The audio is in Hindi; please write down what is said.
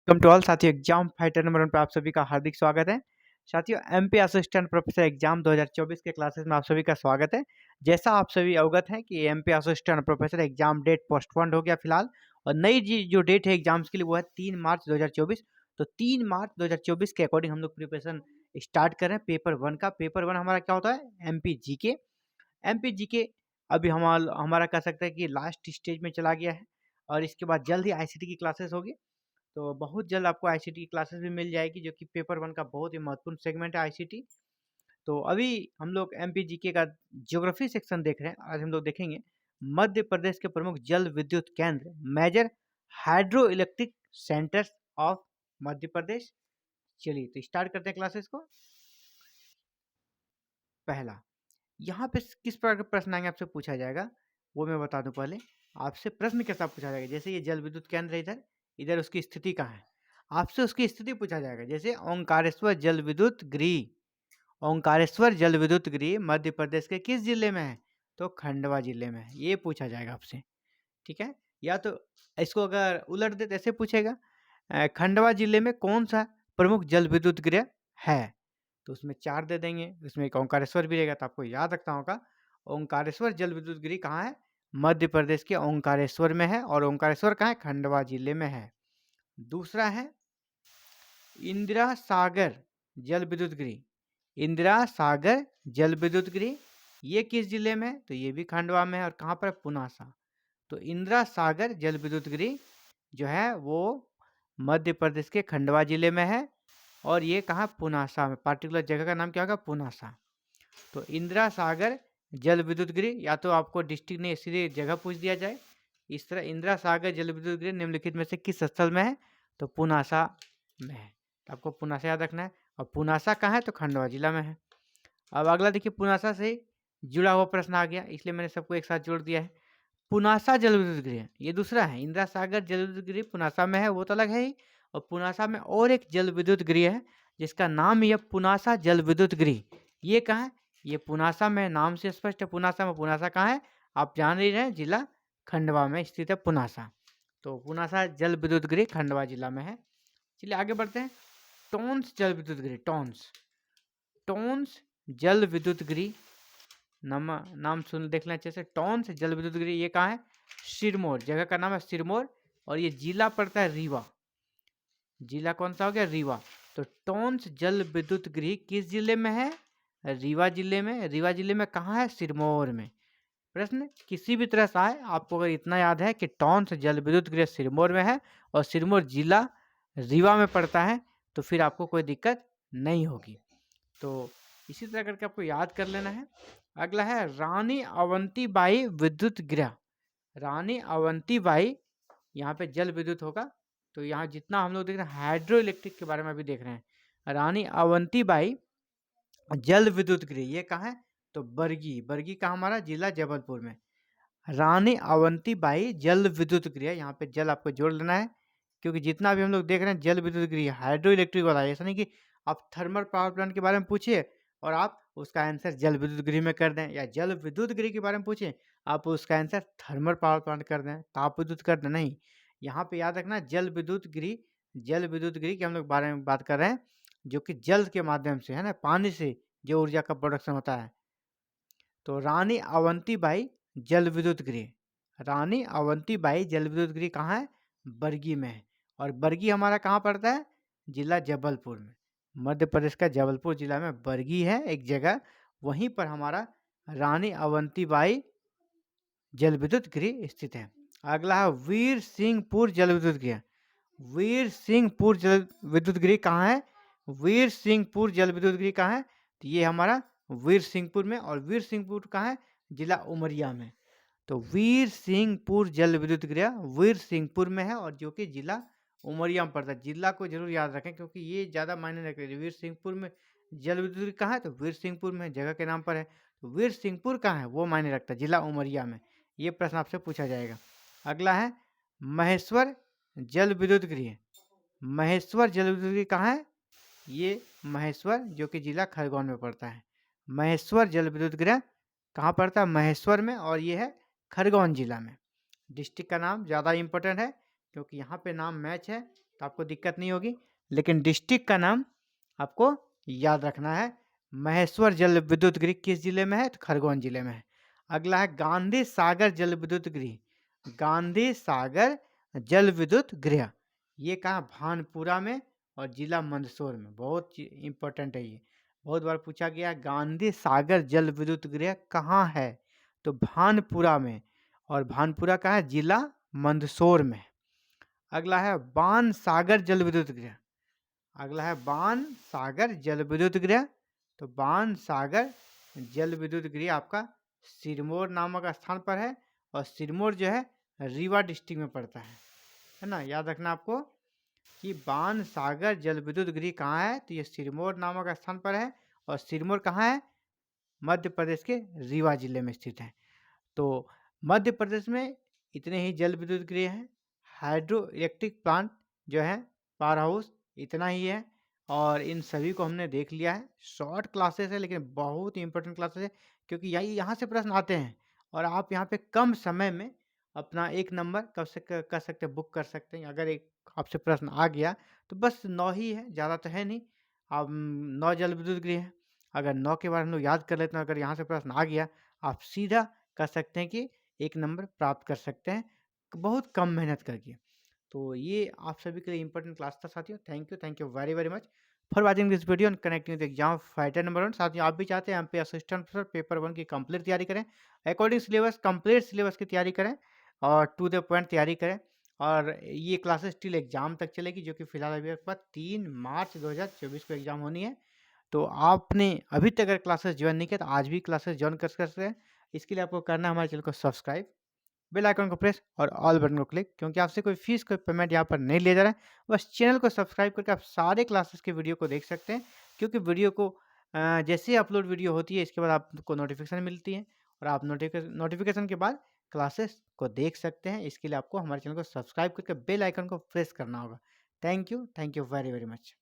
वेलकम टू ऑल साथियों। एग्जाम फाइटर नंबर 1 पे आप सभी का हार्दिक स्वागत है। साथियों, एमपी असिस्टेंट प्रोफेसर एग्जाम 2024 के क्लासेस में आप सभी का स्वागत है। जैसा आप सभी अवगत हैं कि MP assistant professor exam date postponed हो गया फिलहाल, और नई जो डेट है एग्जाम्स के लिए वो है 3 मार्च 2024। तो 3 मार्च 2024 के अकॉर्डिंग हम लोग प्रिपरेशन स्टार्ट कर रहे हैं पेपर 1 का। पेपर 1 हमारा क्या होता है? MP GK. एमपी जीके अभी हमारा कह सकते हैं कि लास्ट स्टेज में चला गया है, और इसके बाद जल्द ही आईसीटी की क्लासेस होगी। तो बहुत जल्द आपको आईसीटी की क्लासेस भी मिल जाएगी, जो कि पेपर 1 का बहुत ही महत्वपूर्ण सेगमेंट है आईसीटी। तो अभी हम लोग एमपीजीके का ज्योग्राफी सेक्शन देख रहे हैं। आज हम लोग देखेंगे मध्य प्रदेश के प्रमुख जल विद्युत केंद्र, major hydro electric centres of Madhya Pradesh. चलिए तो स्टार्ट करते हैं क्लासेस को। पहला, यहाँ पे किस प्रकार के प्रश्न आएंगे आपसे पूछा जाएगा, वो मैं बता दूं। पहले आपसे प्रश्न कैसा पूछा जाएगा, जैसे ये जल विद्युत केंद्र है, इधर इधर उसकी स्थिति कहाँ है, आपसे उसकी स्थिति पूछा जाएगा। जैसे ओंकारेश्वर जल विद्युत गृह, ओंकारेश्वर जल विद्युत गृह मध्य प्रदेश के किस जिले में है? तो खंडवा जिले में है, ये पूछा जाएगा आपसे। ठीक है, या तो इसको अगर उलट दे तो ऐसे पूछेगा, खंडवा जिले में कौन सा प्रमुख जल विद्युत गृह है? तो उसमें 4 दे देंगे, उसमें एक ओंकारेश्वर भी रहेगा, तो आपको याद रखना होगा ओंकारेश्वर जल विद्युत गृह कहाँ है? मध्य प्रदेश के ओंकारेश्वर में है, और ओंकारेश्वर कहाँ है? खंडवा जिले में है। दूसरा है इंदिरा सागर जल विद्युत गृह, इंदिरा सागर जल विद्युत गृह, ये किस जिले में है? तो ये भी खंडवा में है, और कहाँ पर? पुनासा। तो इंदिरा सागर जल विद्युत गृह जो है वो मध्य प्रदेश के खंडवा जिले में है, और ये कहाँ? पुनासा में। पार्टिकुलर जगह का नाम क्या होगा? पुनासा। तो इंदिरा सागर जल विद्युत गृह, या तो आपको डिस्ट्रिक्ट नहीं सीधे जगह पूछ दिया जाए इस तरह, इंदिरा सागर जल विद्युत गृह निम्नलिखित में से किस स्थल में है? तो पुनासा में है। तो आपको पुनासा याद रखना है, और पुनासा कहाँ है? तो खंडवा जिला में है। अब अगला देखिए, पुनासा से जुड़ा हुआ प्रश्न आ गया, इसलिए मैंने सबको एक साथ जोड़ दिया है। पुनासा जल विद्युत गृह ये दूसरा है, इंदिरा सागर जल विद्युत गृह पुनासा में है, वो तो अलग है ही। और पुनासा में और एक जल विद्युत गृह है जिसका नाम ही है पुनासा जल विद्युत गृह। ये कहाँ है? ये पुनासा में, नाम से स्पष्ट है पुनासा में। पुनासा कहाँ है? आप जान ही रहे हैं, जिला खंडवा में स्थित है पुनासा। तो पुनासा जल विद्युत गृह खंडवा जिला में है। चलिए आगे बढ़ते हैं। टोंस जल विद्युत गृह, टोंस, टोंस जल विद्युत गृह, नाम सुन देख लें अच्छे से। टोंस जल विद्युत गृह ये कहाँ है? सिरमौर, जगह का नाम है सिरमौर, और ये जिला पड़ता है रीवा। जिला कौन सा हो गया? रीवा। तो टोंस जल विद्युत गृह किस जिले में है? रीवा जिले में। रीवा जिले में कहाँ है? सिरमौर में। प्रश्न किसी भी तरह से आए, आपको अगर इतना याद है कि टोंस जल विद्युत गृह सिरमौर में है और सिरमौर जिला रीवा में पड़ता है, तो फिर आपको कोई दिक्कत नहीं होगी। तो इसी तरह करके आपको याद कर लेना है। अगला है रानी अवंतीबाई विद्युत गृह। रानी अवंतीबाई, यहाँ पे जल विद्युत होगा, तो यहाँ जितना हम लोग देख रहे हैं हाइड्रो इलेक्ट्रिक के बारे में अभी देख रहे हैं। रानी अवंतीबाई जल विद्युत गृह ये कहाँ है? तो बरगी, बरगी का हमारा जिला जबलपुर में। रानी अवंतीबाई जल विद्युत गृह, यहाँ पे जल आपको जोड़ लेना है, क्योंकि जितना भी हम लोग देख रहे हैं जल विद्युत गृह हाइड्रो इलेक्ट्रिक वाला है। ऐसा नहीं कि आप थर्मल पावर प्लांट के बारे में पूछिए और आप उसका आंसर जल विद्युत गृह में कर दें, या जल विद्युत गृह के बारे में पूछे आप उसका आंसर थर्मल पावर प्लांट कर दें, ताप विद्युत कर दें। नहीं, यहाँ पे याद रखना जल विद्युत गृह, जल विद्युत गृह के हम लोग बारे में बात कर रहे हैं, जो कि जल के माध्यम से है ना, पानी से जो ऊर्जा का प्रोडक्शन होता है। तो रानी अवंतीबाई जल विद्युत गृह, रानी अवंतीबाई जल विद्युत गृह कहाँ है? बरगी में है। और बरगी हमारा कहाँ पड़ता है? जिला जबलपुर में। मध्य प्रदेश का जबलपुर जिला में बरगी है एक जगह, वहीं पर हमारा रानी अवंतीबाई जल विद्युत गृह स्थित है। अगला है वीर सिंहपुर जल विद्युत गृह। वीर सिंहपुर जल विद्युत गृह कहाँ है? वीर सिंहपुर जल विद्युत गृह कहाँ है? तो ये हमारा वीर सिंहपुर में, और वीर सिंहपुर कहाँ है? जिला उमरिया में। तो वीर सिंहपुर जल विद्युत गृह वीर सिंहपुर में है, और जो कि जिला उमरिया में पड़ता है। जिला को जरूर याद रखें, क्योंकि ये ज़्यादा मायने रखते हैं। वीर सिंहपुर में जल विद्युत गृह कहाँ है? तो वीर सिंहपुर में, जगह के नाम पर है। तो वीर सिंहपुर कहाँ है? वो मायने रखता है, जिला उमरिया में। ये प्रश्न आपसे पूछा जाएगा। अगला है महेश्वर जल विद्युत गृह। महेश्वर जल विद्युत गृह कहाँ है? ये महेश्वर जो कि जिला खरगोन में पड़ता है। महेश्वर जल विद्युत गृह कहाँ पड़ता है? महेश्वर में, और ये है खरगोन जिला में। डिस्ट्रिक्ट का नाम ज़्यादा इम्पोर्टेंट है, क्योंकि यहाँ पे नाम मैच है तो आपको दिक्कत नहीं होगी। लेकिन डिस्ट्रिक्ट का नाम आपको याद रखना है। महेश्वर जल विद्युत गृह किस जिले में है? तो खरगोन जिले में है। अगला है गांधी सागर जल विद्युत गृह। गांधी सागर जल विद्युत गृह ये कहाँ? भानपुरा में और जिला मंदसौर में। बहुत इंपॉर्टेंट है ये, बहुत बार पूछा गया। गांधी सागर जल विद्युत गृह कहाँ है? तो भानपुरा में, और भानपुरा कहाँ है? जिला मंदसौर में। अगला है बाण सागर जल विद्युत गृह। अगला है बाण सागर जल विद्युत गृह। तो बाण सागर जल विद्युत गृह आपका सिरमौर नामक स्थान पर है, और सिरमौर जो है रीवा डिस्ट्रिक्ट में पड़ता है ना। याद रखना आपको कि बाण सागर जल विद्युत गृह कहाँ है? तो ये सिरमौर नामक स्थान पर है, और सिरमौर कहाँ है? मध्य प्रदेश के रीवा जिले में स्थित है। तो मध्य प्रदेश में इतने ही जल विद्युत गृह हैं। हाइड्रो इलेक्ट्रिक प्लांट जो है, पावर हाउस, इतना ही है। और इन सभी को हमने देख लिया है। शॉर्ट क्लासेस है लेकिन बहुत इंपॉर्टेंट क्लासेस है, क्योंकि यही यहाँ से प्रश्न आते हैं, और आप यहाँ पे कम समय में अपना 1 नंबर कब से कर सकते हैं, बुक कर सकते हैं। अगर एक आपसे प्रश्न आ गया तो बस 9 ही है, ज़्यादा तो है नहीं। अब 9 जल विद्युत गृह है। अगर 9 के बाद हम लोग याद कर लेते हैं, अगर यहाँ से प्रश्न आ गया, आप सीधा कर सकते हैं कि 1 नंबर प्राप्त कर सकते हैं, बहुत कम मेहनत करके। तो ये आप सभी के लिए इंपॉर्टेंट क्लास था साथियों। Thank you very very much for watching this video and connecting with exam fighter number 1। साथियों आप भी चाहते हैं हम पे असिस्टेंट प्रोफेसर पेपर 1 की कंप्लीट तैयारी करें, अकॉर्डिंग सिलेबस कंप्लीट सिलेबस की तैयारी करें, और टू द पॉइंट तैयारी करें। और ये क्लासेस टिल एग्जाम तक चलेगी, जो कि फिलहाल अभी आपका 3 मार्च 2024 को एग्जाम होनी है। तो आपने अभी तक अगर क्लासेस ज्वाइन नहीं किया तो आज भी क्लासेस ज्वाइन कर सकते हैं। इसके लिए आपको करना है हमारे चैनल को सब्सक्राइब, बेल आइकन को प्रेस और ऑल बटन को क्लिक, क्योंकि आपसे कोई फीस कोई पेमेंट यहाँ पर नहीं लिया जा रहा है। बस चैनल को सब्सक्राइब करके आप सारे क्लासेस के वीडियो को देख सकते हैं, क्योंकि वीडियो को जैसे ही अपलोड वीडियो होती है इसके बाद आपको नोटिफिकेशन मिलती है, और आप नोटिफिकेशन के बाद क्लासेस को देख सकते हैं। इसके लिए आपको हमारे चैनल को सब्सक्राइब करके बेल आइकन को प्रेस करना होगा। Thank you very very much.